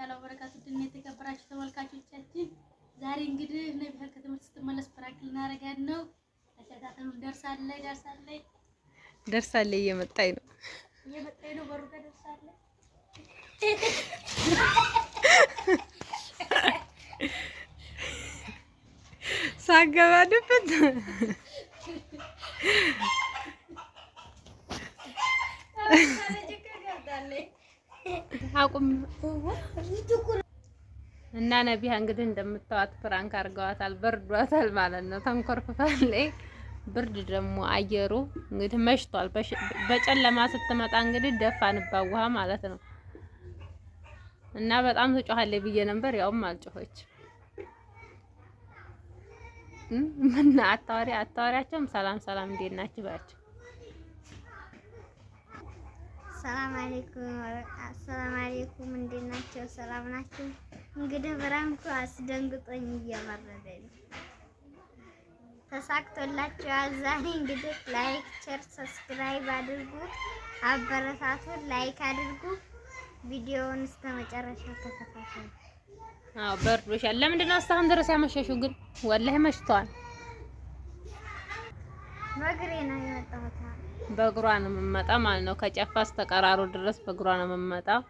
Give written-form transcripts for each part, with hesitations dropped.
ወራህመቱላሂ ወበረካቱ ድን የተከበራችሁ ተመልካቾቻችን ዛሬ እንግዲህ ነብይ ከትምህርት ስትመለስ ፕራንክ ልናረጋት ነው። ተከታተሉ። ደርሳለች እየመጣች ነው በሩ ጋር ደርሳለች። ሳገባድበት አቁም እና ነቢያ እንግዲህ እንደምታዋት ፕራንክ አድርገዋታል። በርዷታል ማለት ነው። ተንኮርፍፋለች። ብርድ ደግሞ አየሩ እንግዲህ መሽቷል። በጨለማ ስትመጣ እንግዲህ ደፋንባት ውሃ ማለት ነው። እና በጣም ትጮሃለች ብዬ ነበር፣ ያውም አልጮኸች። ምን አታወሪያቸውም? ሰላም እንዴት ናችሁ ባያቸው። ሰላም አለይኩም እንዴት ናቸው? ሰላም ናችሁ? እንግዲህ ብራንኩ አስደንግጦኝ እየመረደኝ ነው። ተሳክቶላችኋል። ዛሬ እንግዲህ ላይክ፣ ሼር፣ ሰብስክራይብ አድርጉ፣ አበረታቱን። ላይክ አድርጉ፣ ቪዲዮውን እስከ መጨረሻው ተከታተሉ። አዎ በርዶሻል። ለምንድን ነው እስካሁን ድረስ ያመሸሽው ግን? ወላሂ መሽቷል። በእግሬ ነው የመጣሁት። በእግሯ ነው የምመጣው ማለት ነው። ከጨፋ እስከቀራሩ ድረስ በእግሯ ነው የምመጣው።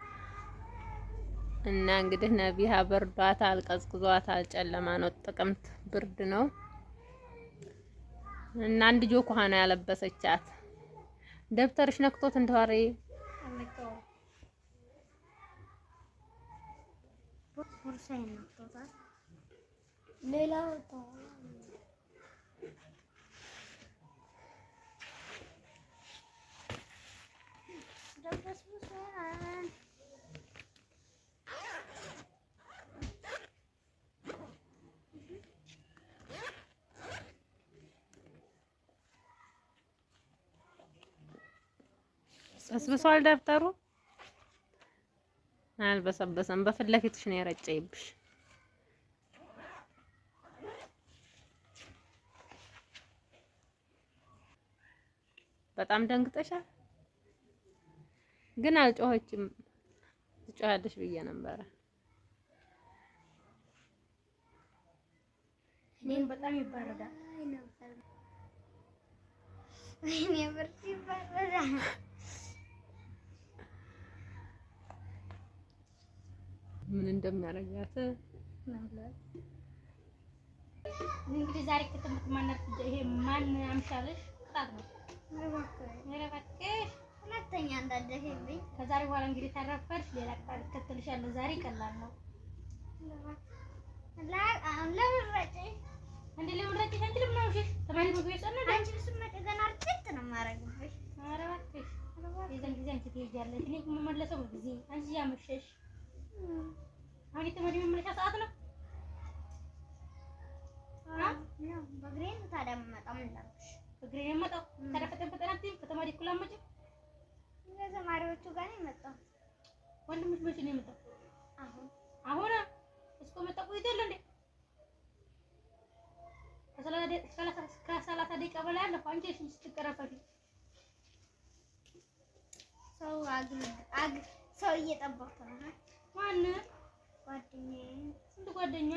እና እንግዲህ ነቢያ በርዷታል፣ ቀዝቅዟታል። ጨለማ ነው፣ ጥቅምት ብርድ ነው። እና አንድ ጆክ ውሃ ነው ያለበሰቻት። ደብተርሽ ነክቶት እንደዋሬ ቦርሳዬን ነክቶታል። ሌላው በስብሷል ደብተሩ። አልበሰበሰም። በፊት ለፊትሽ ነው የረጨይብሽ። በጣም ደንግጠሻል። ግን አልጮኸችም። ትጮሃለሽ ብዬ ነበረ። እኔም በጣም ይባረዳል። ወይኔ ብርድ ይባረዳል። ምን እንደሚያደርጋት እንግዲህ ዛሬ ከትምህርት ማናት ይሄ ማን አምሻለሽ ቅጣት ነው። ሁለተኛ እንዳደረግብኝ ከዛሬ በኋላ እንግዲህ ታረፈርሽ ሌላ ቅጣት እከተልሻለሁ። ዛሬ ቀላል ነው። ለምረጭ አንቺ ለምን አውሽሽ ተማሪ ምግብ የሰነደ አንቺ ልስመጥ ገና አርጭት ነው የማደርግብሽ። ኧረ እባክሽ የዛን ጊዜ አንቺ ትሄጃለሽ፣ እኔ የምመለሰው በጊዜ አንቺ ያመሸሽ። አሁን የተማሪ መመለሻ ሰዓት ነው። በእግሬ ነው ታዲያ የምመጣው። ምን ላድርግሽ? በእግሬ ነው የምመጣው። ታዲያ ፈጠን አትይም? ከተማሪ እኩል አትመጭም? ከተማሪዎቹ ጋር ነው የመጣሁት። ወንድምሽ መቼ ነው የመጣው? አሁን እስኮ መጣ ቆይቷል እንዴ? ከሰላሳ ደቂቃ በላይ አለፈ። አንቺ እሺ ስትቀረፈፊ ሰው እየጠበቅኩ ነው። ማን? ጓደኛዬ። ስንት ጓደኛ?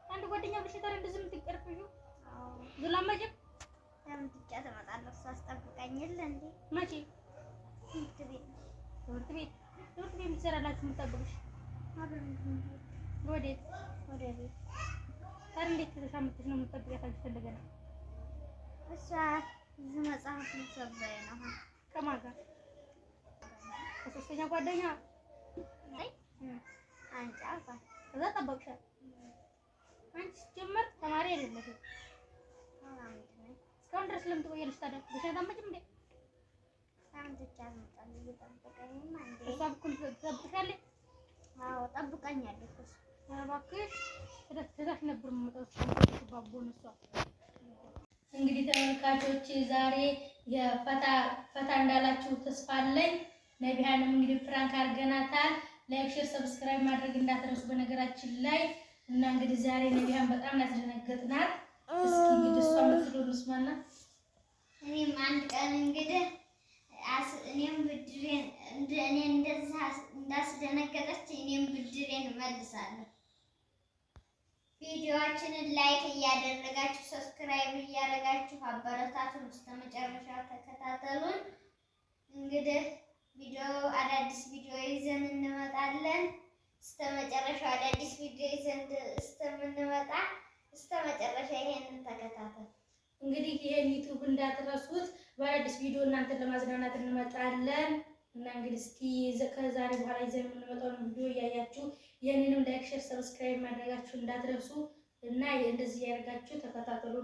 አንድ ጓደኛ ብለሽ ታዲያ እንደዚህ የምትቀርፊው? ዝላመጭም ለምን ትጫት እመጣለሁ። እሷ አስጠብቃኝ የለ እንዴ? መቼ? ትምህርት ቤት ትሰራላችሁ የምትጠብቅሽ? ወዴት? ወደ ቤት። ታዲያ እንዴት ተሻምተሽ ነው የምትጠብቂያት? አልተፈለገ ነው እሷ እዚህ መጽሐፍ ልትሰበይ ነው። ከማን ጋር? ከሶስተኛ ጓደኛ? አይ አንቺ አልኳት። ከዛ ጠበቅሻት። አንቺ ጀመር ተማሪ አይደለሽም። እስካሁን ድረስ ለምን ትቆያለሽ ታዲያ? በሻታ አትመጭም እንዴ? ሳምንትቻት መጣለሁ እየጠበቀኝም አንዴ። እሷ በኩል ትጠብቅሻለች? አዎ ጠብቃኛለች። ኧረ እባክሽ ትዳሽ ነበር የምመጣው ባቦ ነው እሷ። እንግዲህ ተመልካቾች ዛሬ ፈታ እንዳላችሁ ተስፋ አለኝ። ነቢያንም እንግዲህ ፕራንክ አድርገናታል። ላይክ፣ ሼር፣ ሰብስክራይብ ማድረግ እንዳትረሱ በነገራችን ላይ እና እንግዲህ ዛሬ ነቢያን በጣም ያስደነገጥናል። እስኪ እንግዲህ እሷ የምትለው ልስማና እኔም አንድ ቀን እንግዲህ እኔም ብድሬን እኔ እንደዛ እንዳስደነገጠች እኔም ብድሬን እመልሳለሁ። ቪዲዮአችንን ላይክ እያደረጋችሁ ሰብስክራይብ እያደረጋችሁ አበረታቱን። እስከመጨረሻው ተከታተሉን። እንግዲህ አዳዲስ ቪዲዮ ይዘን እንመጣለን። እስከመጨረሻው አዳዲስ ቪዲዮ ይዘን እስከምንመጣ እስከመጨረሻ ይሄንን ተከታተሉ። እንግዲህ ይሄን ዩቲዩብ እንዳትረሱት። በአዲስ ቪዲዮ እናንተን ለማዝናናት እንመጣለን እና እንግዲህ እስኪ ከዛሬ በኋላ ይዘን የምንመጣውን ቪዲዮ እያያችሁ የኔንም ላይክ፣ ሼር፣ ሰብስክራይብ ማድረጋችሁ እንዳትረሱ እና እንደዚህ ያደርጋችሁ ተከታተሉ።